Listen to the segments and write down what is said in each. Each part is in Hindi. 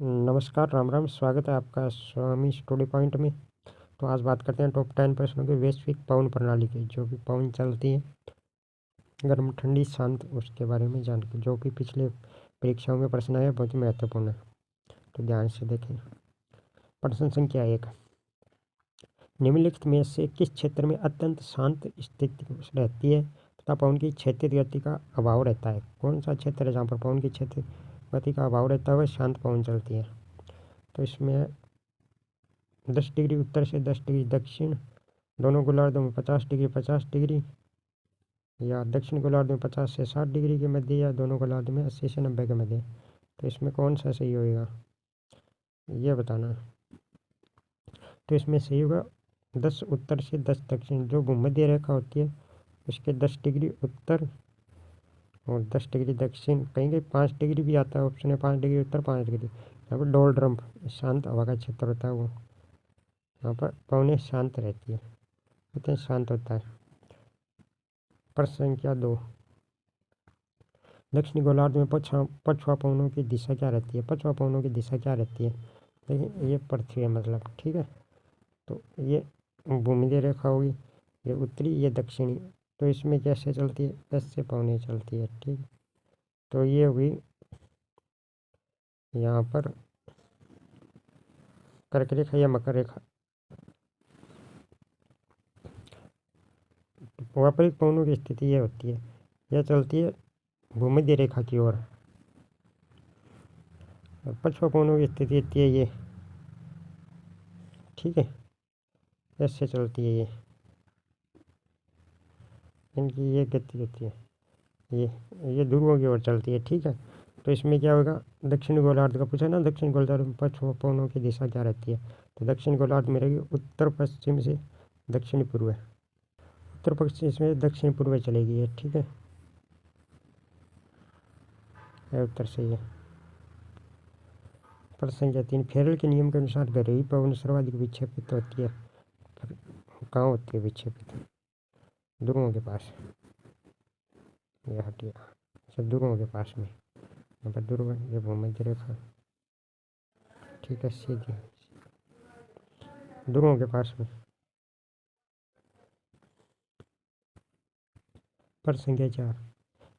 नमस्कार, राम राम। स्वागत है आपका स्वामी स्टडी पॉइंट में। तो आज बात करते हैं टॉप 10 प्रश्नों की वैश्विक पवन प्रणाली की। जो भी पवन चलती है गर्म ठंडी शांत, उसके बारे में जानकर, जो कि पिछले परीक्षाओं में प्रश्न आया, बहुत ही महत्वपूर्ण है। तो ध्यान से देखें। प्रश्न संख्या 1, निम्नलिखित में से किस क्षेत्र में अत्यंत शांत स्थिति रहती है तथा पवन की क्षेत्रीय गति का अभाव रहता है? कौन सा क्षेत्र है जहाँ पर पवन की क्षेत्रीय गति का अभाव रहता है वह शांत पवन चलती है? तो इसमें 10 डिग्री उत्तर से 10 डिग्री दक्षिण, दोनों गोलार्धों में 50 डिग्री, या दक्षिण गोलार्ध में 50 से 60 डिग्री के मध्य, या दोनों गोलार्ध में 80 से 90 के मध्य। तो इसमें कौन सा सही होगा ये बताना। तो इसमें सही होगा 10 उत्तर से 10 दक्षिण। जो भूमध्य रेखा होती है उसके 10 डिग्री उत्तर और 10 डिग्री दक्षिण। कहीं कहीं 5 डिग्री भी आता है, ऑप्शन है 5 डिग्री उत्तर 5 डिग्री। यहाँ पर डोलड्रम शांत हवा का क्षेत्र होता है, वो यहाँ पर पवनें शांत रहती है, इतने शांत होता है। प्रश्न संख्या 2, दक्षिणी गोलार्ध में पछुआ पवनों की दिशा क्या रहती है? पछुआ पवनों की दिशा क्या रहती है? देखिए ये पृथ्वी है, मतलब ठीक है। तो ये भूमध्य रेखा होगी, ये उत्तरी, ये दक्षिणी। तो इसमें कैसे चलती है? ऐसे पवनें चलती है, ठीक। तो ये हुई यहाँ पर कर्क रेखा या मकर रेखा। वापरिक पवनों की स्थिति ये होती है, यह चलती है भूमध्य रेखा की ओर। पछुआ पवनों की स्थिति होती है ये, ठीक है, ऐसे चलती है ये, इनकी ये गति होती है, ये ध्रुवों की ओर चलती है, ठीक है। तो इसमें क्या होगा? दक्षिण गोलार्ध का पूछा ना, दक्षिण गोलार्ध में पछुआ पवनों की दिशा क्या रहती है? तो दक्षिण गोलार्ध में रहेगी उत्तर पश्चिम से दक्षिण पूर्व, उत्तर पश्चिम से दक्षिण पूर्व चलेगी ये, ठीक है। उत्तर सही है। प्रश्न संख्या 3, फेरल के नियम के अनुसार गहरी पवन सर्वाधिक विक्षेपित होती है, कहाँ होती है विक्षेपित? ध्रुवों के पास, ये हटिया सब ध्रुवों के पास में, यहाँ पर ध्रुव, ये भूमध्य रेखा, ठीक है, सीधी ध्रुवों के पास में। प्रश्न संख्या 4,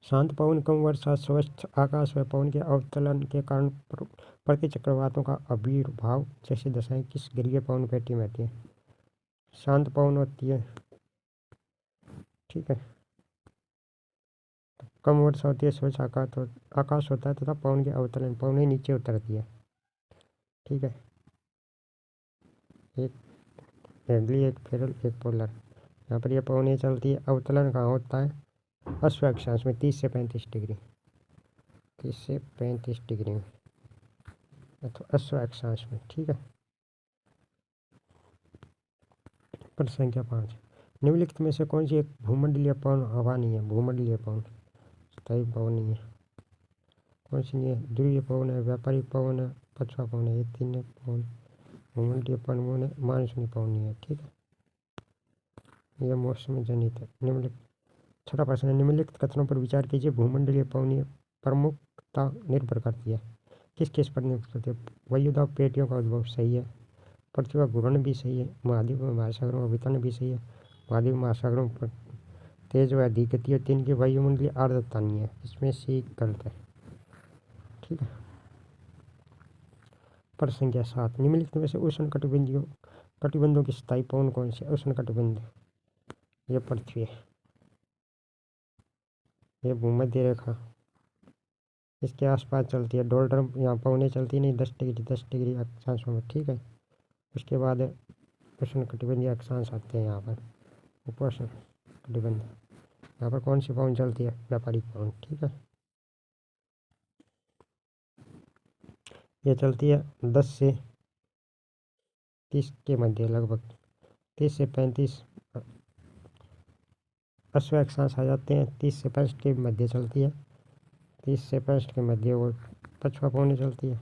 शांत पवन कम वर्षा स्वच्छ आकाश व पवन के अवतलन के कारण प्रति चक्रवातों का आविर्भाव जैसी दशाएं किस गरीय पवन पेटी में होती है? शांत पवन होती है, ठीक है। कम वर्षा होती है, स्वच्छ आकाश होता है तथा पवन के अवतलन, पवन नीचे उतरती है, ठीक है। एक हेडली, एक फेरल, एक पोलर। यहाँ पर यह पवन चलती है, अवतलन कहाँ होता है? अश्व अक्षांश में 30 से 35 डिग्री, 30 से 35 डिग्री में, अथवा अश्व अक्षांश में, ठीक है। प्रश्न संख्या 5, निम्नलिखित में से कौन सी एक भूमंडलीय पवन हवा नहीं है? भूमंडलीय पवन, स्थायी पवन नहीं है, कौन सी नहीं है? ध्रुवीय पवन है, व्यापारिक पवन है, पछुआ पवन है, ये तीन पवन। भूमंडलीय पवन है, मानसूनी पवन नहीं है, ठीक है, यह मौसम जनित है। निम्नलिखित, छठा प्रश्न है, निम्नलिखित कथनों पर विचार कीजिए। भूमंडलीय पवन प्रमुखता निर्भर करती है, किस किस पर निर्भर करती है? वायुदाब पेटियों का उद्भव सही है, पृथ्वी का घूर्णन भी सही है, महाद्वीप में महासागरों का वितरण भी सही है, महाद्वीप महासागरों पर तेज व अधिक गति होती है, इनकी वायुमंडलीय आर्द्रता नहीं है, इसमें सी गलत है, ठीक है। प्रश्न संख्या 7, निम्नलिखित में से उष्ण कटिबंधों की स्थायी पवन कौन सी? उष्ण कटिबंध, ये पृथ्वी है, ये भूमध्य रेखा, इसके आसपास चलती है। डोलड्रम यहाँ पवनें चलती नहीं, 10 डिग्री अक्षांशों में, ठीक है। उसके बाद उष्ण कटिबंधीय अक्षांश आते हैं यहाँ पर, उपोष्ण कटिबंध। यहाँ पर कौन सी पवन चलती है? व्यापारिक पवन, ठीक है। ये चलती है 10 से 30 के मध्य, लगभग 30 से 35 अश्व अक्षांश आ जाते हैं, 30 से 65 के मध्य चलती है, 30 से 65 के मध्य वो पछुआ पवन चलती है।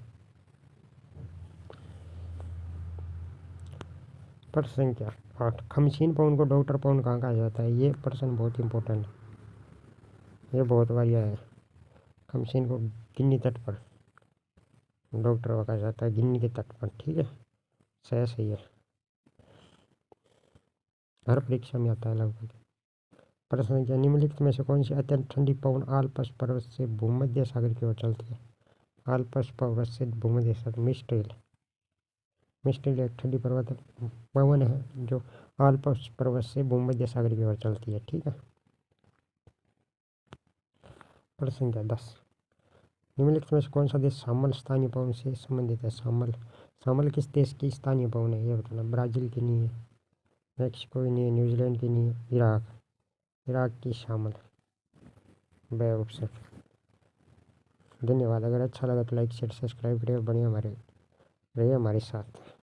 प्रश्न संख्या 8, खमशीन पवन को डॉक्टर पवन कहाँ कहा जाता है? ये प्रश्न बहुत इंपॉर्टेंट है, ये बहुत बढ़िया है। खमशीन को गिन्नी तट पर, डॉक्टरों का जाता है गिनी के तट पर। ठीक है, सही है, हर परीक्षा में आता है लगभग। प्रश्न संख्या निम्नलिखित में से कौन सी अत्यंत ठंडी पवन आल्प्स पर्वत से भूमध्य सागर की ओर चलती है? आल्प्स पर्वत से भूमध्य सागर, मिस्टिल एक ठंडी पर्वत पवन है जो आल्प्स पर्वत से भूमध्य सागर की ओर चलती है। ठीक है। प्रश्न संख्या 10, निम्नलिखित में से कौन सा देश शामल स्थानीय पवन से संबंधित है? शामल किस देश की स्थानीय पवन है, ये बताना। ब्राज़ील की नहीं है, मैक्सिको की नहीं है, न्यूजीलैंड की नहीं है, इराक की शामल बे ऑप्शन। धन्यवाद। अगर अच्छा लगा तो लाइक शेयर सब्सक्राइब करें, बढ़िया रहिए हमारे साथ।